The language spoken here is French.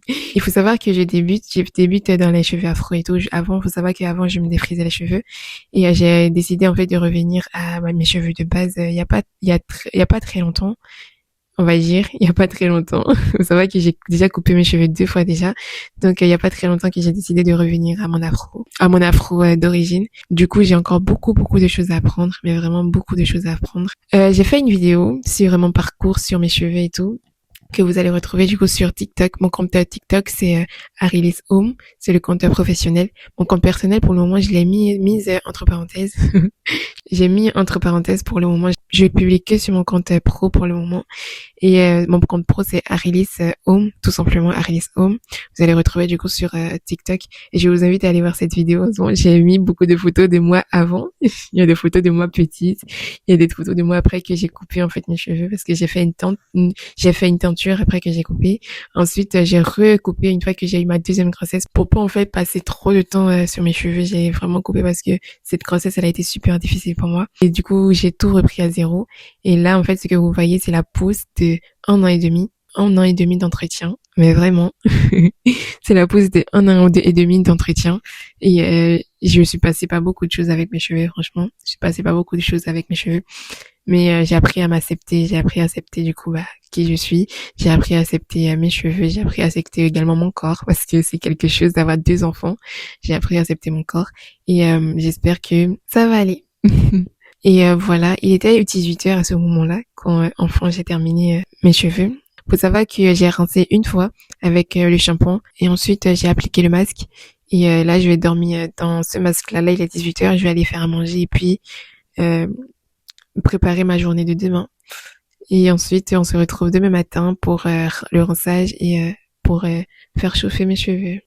Il faut savoir que je débute dans les cheveux afro et tout. Avant, faut savoir qu'avant, je me défrisais les cheveux et j'ai décidé en fait de revenir à mes cheveux de base. Il y a pas très longtemps, on va dire, il y a pas très longtemps. Faut savoir que j'ai déjà coupé mes cheveux 2 fois déjà. Donc, il y a pas très longtemps que j'ai décidé de revenir à mon afro d'origine. Du coup, j'ai encore beaucoup, beaucoup de choses à apprendre, mais vraiment beaucoup de choses à apprendre. J'ai fait une vidéo sur mon parcours, sur mes cheveux et tout, que vous allez retrouver du coup sur TikTok. Mon compte TikTok, c'est Arilis Home. C'est le compte professionnel. Mon compte personnel, pour le moment, je l'ai mise entre parenthèses. J'ai mis entre parenthèses pour le moment. Je publie que sur mon compte pro pour le moment. Et mon compte pro, c'est Arilis Home, tout simplement Arilis Home. Vous allez retrouver du coup sur TikTok. Et je vous invite à aller voir cette vidéo. Bon, j'ai mis beaucoup de photos de moi avant. Il y a des photos de moi petite. Il y a des photos de moi après que j'ai coupé en fait mes cheveux parce que j'ai fait une teinture après que j'ai coupé. Ensuite, j'ai recoupé une fois que j'ai eu ma deuxième grossesse pour pas en fait passer trop de temps sur mes cheveux. J'ai vraiment coupé parce que cette grossesse, elle a été super difficile pour moi. Et du coup, j'ai tout repris à zéro. Et là, en fait, ce que vous voyez, c'est la pause de 1 an et demi d'entretien. Mais vraiment, c'est la pause de 1 an et demi d'entretien. Et je me suis passé par beaucoup de choses avec mes cheveux, franchement. Je suis passé par beaucoup de choses avec mes cheveux. Mais j'ai appris à m'accepter, j'ai appris à accepter du coup qui je suis, j'ai appris à accepter mes cheveux, j'ai appris à accepter également mon corps parce que c'est quelque chose d'avoir 2 enfants. J'ai appris à accepter mon corps et j'espère que ça va aller. Et voilà, il était 18 heures à ce moment-là quand enfin j'ai terminé mes cheveux. Faut savoir que j'ai rincé une fois avec le shampoing et ensuite j'ai appliqué le masque et là je vais dormir dans ce masque-là. Là il est 18 heures, je vais aller faire à manger et puis euh, préparer ma journée de demain. Et ensuite, on se retrouve demain matin pour le rinçage et pour faire chauffer mes cheveux.